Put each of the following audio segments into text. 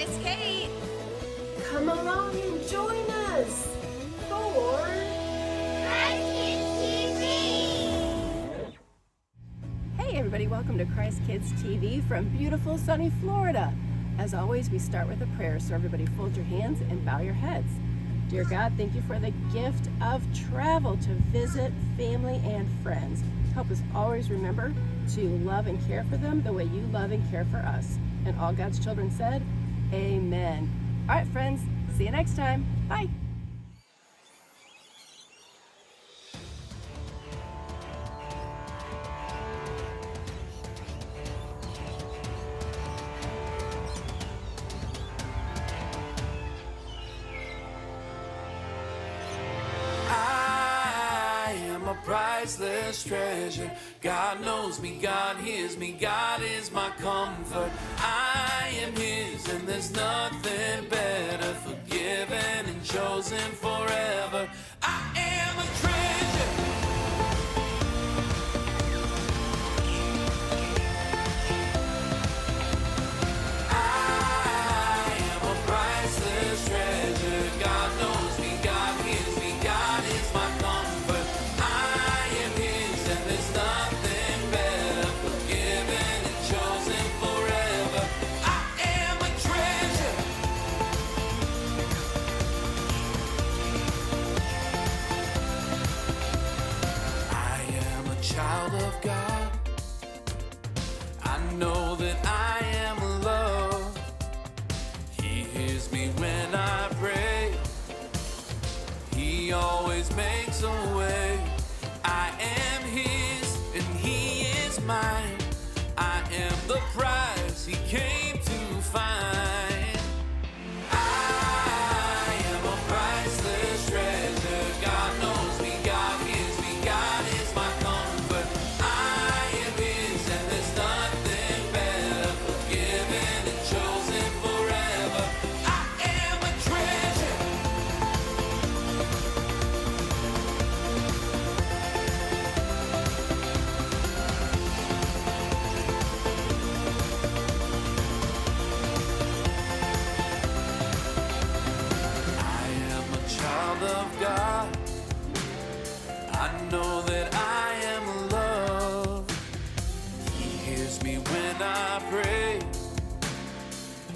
Miss Kate. Come along and join us for Christ Kids TV. Hey everybody, welcome to Christ Kids TV from beautiful sunny Florida. As always, we start with a prayer, so everybody fold your hands and bow your heads. Dear God, thank you for the gift of travel to visit family and friends. Help us always remember to love and care for them the way you love and care for us. And all God's children said, amen. All right, friends, see you next time. Bye. Priceless treasure. God knows me, God hears me, God is my comfort. I am His and there's nothing better. Forgiven and chosen forever. I am a treasure. I am a priceless treasure. God knows me, God hears me, God is my comfort. Child of God, I know that I am loved. He hears me when I pray. He always makes a way. I am His and He is mine. I am the prize He came to find. I am a priceless treasure. God knows me, God hears me, God is my comfort. I am His and there's nothing better. Forgiven and chosen forever. I am a treasure. I am a child of God. I know that I am loved. He hears me when I pray.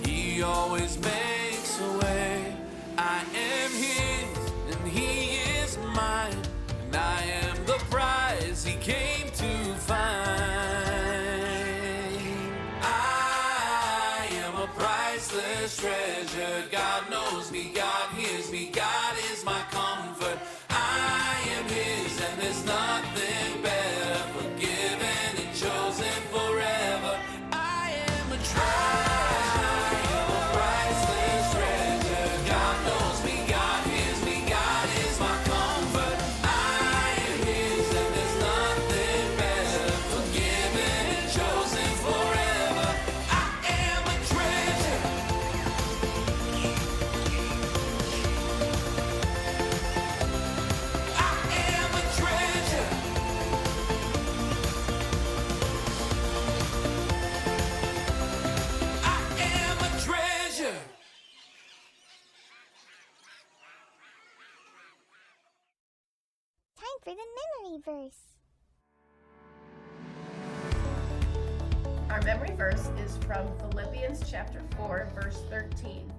He always makes a way. I am His and He is mine. And I am the prize He came to find. I am a priceless treasure. God knows me, God hears me, God is my comfort. I am His and there's nothing better. Forgiven and chosen forever. I am a treasure. I am a priceless treasure. God knows me, God hears me, God is my comfort. I am His and there's nothing better. Forgiven and chosen forever. I am a treasure. I am a treasure. I am a treasure. Time for the memory verse. Our memory verse is from Philippians chapter 4, verse 13.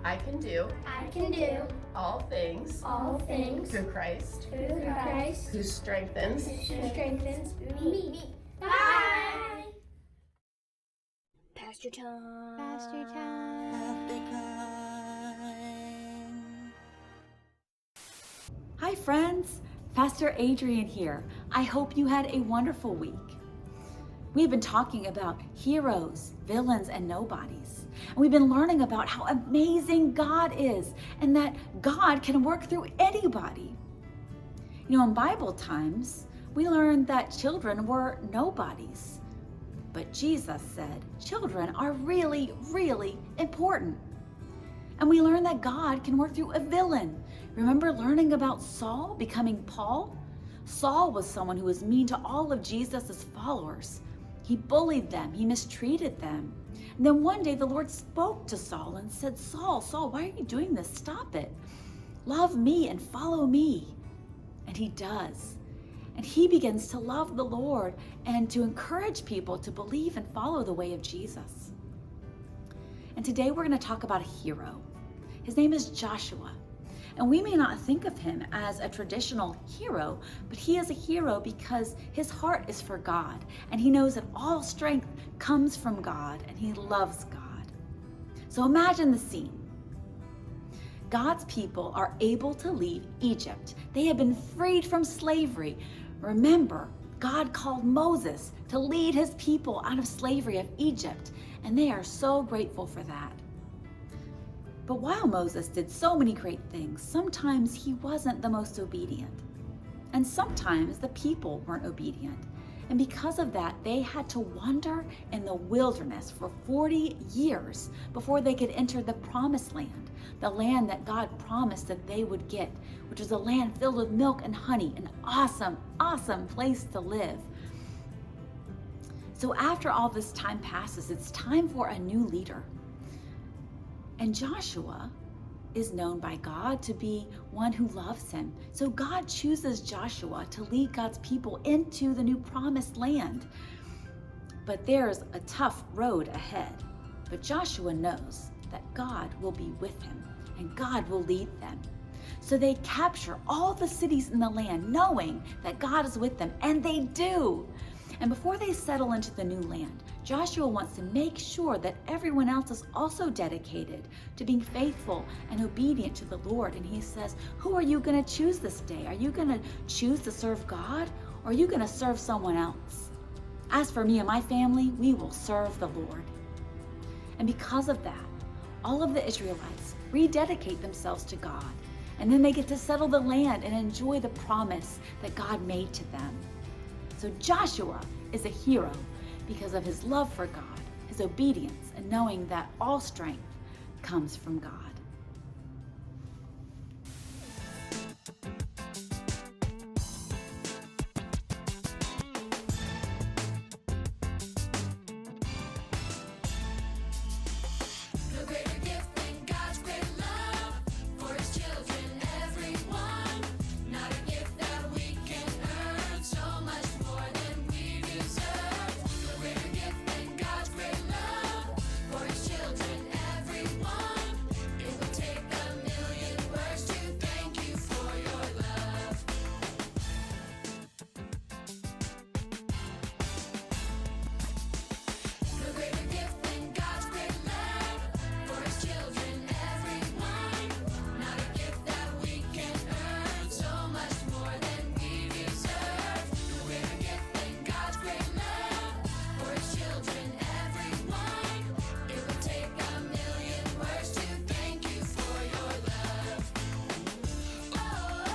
I can do I can do all things all things through Christ through Christ who strengthens. who strengthens me. Bye. Pastor time. Pastor time. Hi friends, Pastor Adrian here. I hope you had a wonderful week. We've been talking about heroes, villains, and nobodies. And we've been learning about how amazing God is and that God can work through anybody. You know, in Bible times, we learned that children were nobodies. But Jesus said children are really, really important. And we learned that God can work through a villain. Remember learning about Saul becoming Paul? Saul was someone who was mean to all of Jesus' followers. He bullied them, he mistreated them. And then one day the Lord spoke to Saul and said, Saul, Saul, why are you doing this? Stop it. Love me and follow me. And he does. And he begins to love the Lord and to encourage people to believe and follow the way of Jesus. And today we're going to talk about a hero. His name is Joshua. And we may not think of him as a traditional hero, but he is a hero because his heart is for God. And he knows that all strength comes from God and he loves God. So imagine the scene. God's people are able to leave Egypt. They have been freed from slavery. Remember, God called Moses to lead his people out of slavery of Egypt, and they are so grateful for that. But while Moses did so many great things, sometimes he wasn't the most obedient. And sometimes the people weren't obedient. And because of that, they had to wander in the wilderness for 40 years before they could enter the promised land, the land that God promised that they would get, which was a land filled with milk and honey, an awesome, awesome place to live. So after all this time passes, it's time for a new leader. And Joshua is known by God to be one who loves him. So God chooses Joshua to lead God's people into the new promised land. But there's a tough road ahead. But Joshua knows that God will be with him and God will lead them. So they capture all the cities in the land knowing that God is with them, and they do. And before they settle into the new land, Joshua wants to make sure that everyone else is also dedicated to being faithful and obedient to the Lord. And he says, who are you going to choose this day? Are you going to choose to serve God, or are you going to serve someone else? As for me and my family, we will serve the Lord. And because of that, all of the Israelites rededicate themselves to God. And then they get to settle the land and enjoy the promise that God made to them. So Joshua is a hero because of his love for God, his obedience, and knowing that all strength comes from God. No greater gift than God's great love for his children, everyone. Not a gift that we can earn, so much more than we deserve. No greater gift than God's great love for his children, everyone. It would take a million words to thank you for your love. No greater gift than God's great love for his children, everyone. Not a gift that we can earn, so much more than we deserve. No greater gift than God's great love for his children, everyone. It would take a million words to thank you for your love. Oh,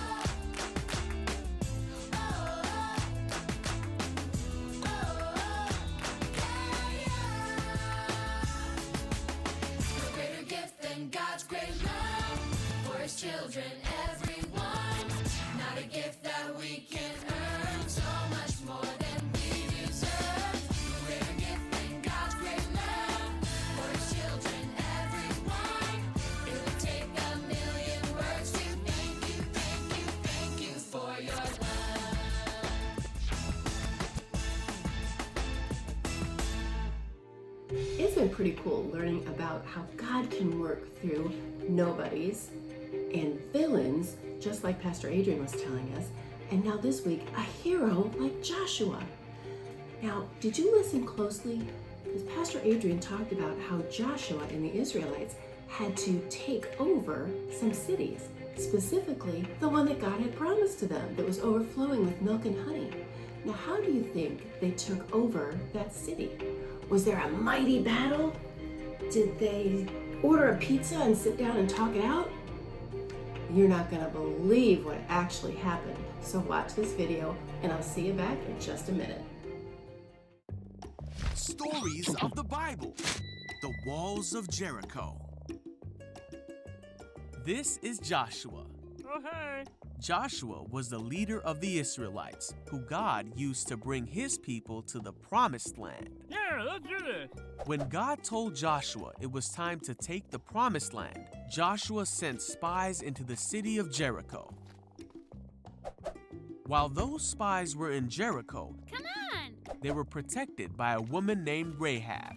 no greater gift than God's great love for his children, everyone. Not a gift that we can earn, so much more than we deserve. No greater gift than God's great love for his children, everyone. It would take a million words to thank you for your love. It's been pretty cool learning about how God can work through nobodies and villains, just like Pastor Adrian was telling us. And now this week, a hero like Joshua. Now, did you listen closely? Because Pastor Adrian talked about how Joshua and the Israelites had to take over some cities, specifically the one that God had promised to them that was overflowing with milk and honey. Now, how do you think they took over that city? Was there a mighty battle? Did they order a pizza and sit down and talk it out? You're not going to believe what actually happened. So watch this video and I'll see you back in just a minute. Stories of the Bible. The Walls of Jericho. This is Joshua. Oh, hey. Joshua was the leader of the Israelites, who God used to bring his people to the promised land. Yeah, Alright, let's do this. When God told Joshua it was time to take the promised land, Joshua sent spies into the city of Jericho. While those spies were in Jericho, Come on! they were protected by a woman named Rahab.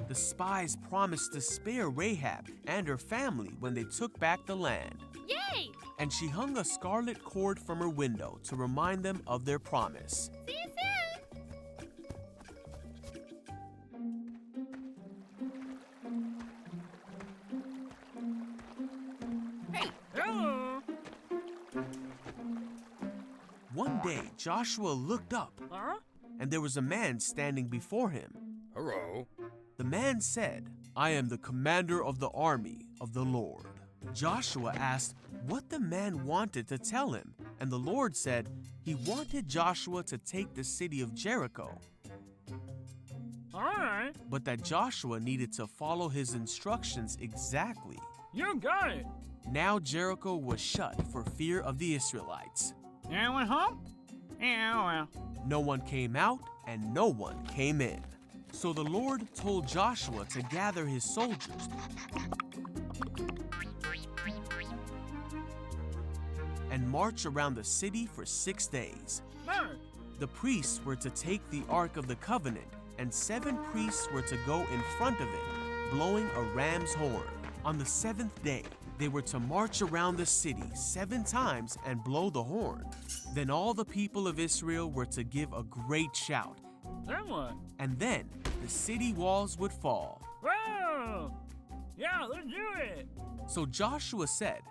The spies promised to spare Rahab and her family when they took back the land, Yay! and she hung a scarlet cord from her window to remind them of their promise. See you soon! Hey, hello. One day, Joshua looked up, Huh? and there was a man standing before him. Hello. The man said, "I am the commander of the army of the Lord." Joshua asked what the man wanted to tell him, and the Lord said he wanted Joshua to take the city of Jericho, Alright, but that Joshua needed to follow his instructions exactly. you got it. Now Jericho was shut for fear of the Israelites. Anyone home? Yeah, well. No one came out and no one came in. So the Lord told Joshua to gather his soldiers and march around the city for 6 days. Mark. The priests were to take the Ark of the Covenant, and 7 priests were to go in front of it, blowing a ram's horn. On the 7th day, they were to march around the city 7 times and blow the horn. Then all the people of Israel were to give a great shout, Then what? and then the city walls would fall. Whoa! Yeah, let's do it. So Joshua said,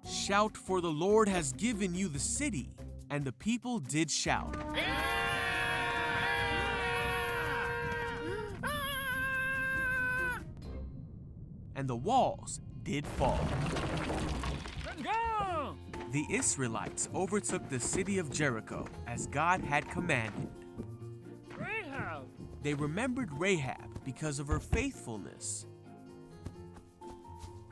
"Shout, for the Lord has given you the city." And the people did shout. And the walls did fall. Let's go! The Israelites overtook the city of Jericho as God had commanded. Rahab. They remembered Rahab because of her faithfulness.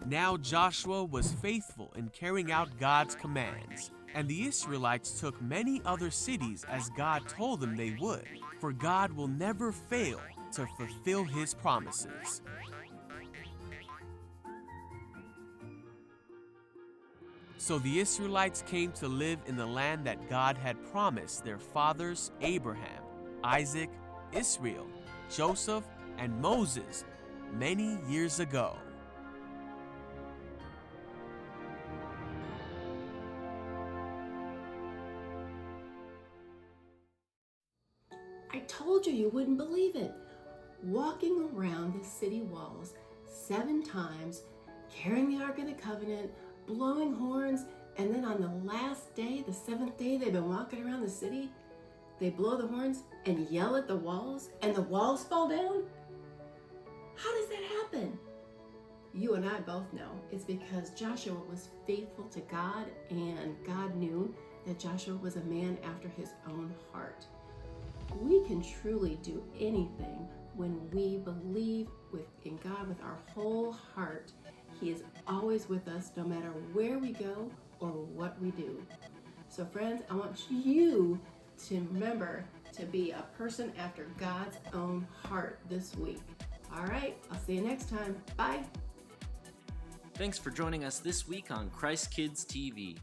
Now Joshua was faithful in carrying out God's commands, and the Israelites took many other cities as God told them they would, for God will never fail to fulfill his promises. So the Israelites came to live in the land that God had promised their fathers Abraham, Isaac, Israel, Joseph, and Moses many years ago. I told you wouldn't believe it. Walking around the city walls 7 times, carrying the Ark of the Covenant, blowing horns, and then on the last day, the 7th day they've been walking around the city, they blow the horns and yell at the walls, and the walls fall down? How does that happen? You and I both know it's because Joshua was faithful to God, and God knew that Joshua was a man after his own heart. We can truly do anything when we believe in God with our whole heart. He is always with us no matter where we go or what we do. So friends, I want you to remember to be a person after God's own heart this week. All right, I'll see you next time. Bye. Thanks for joining us this week on Christ Kids TV.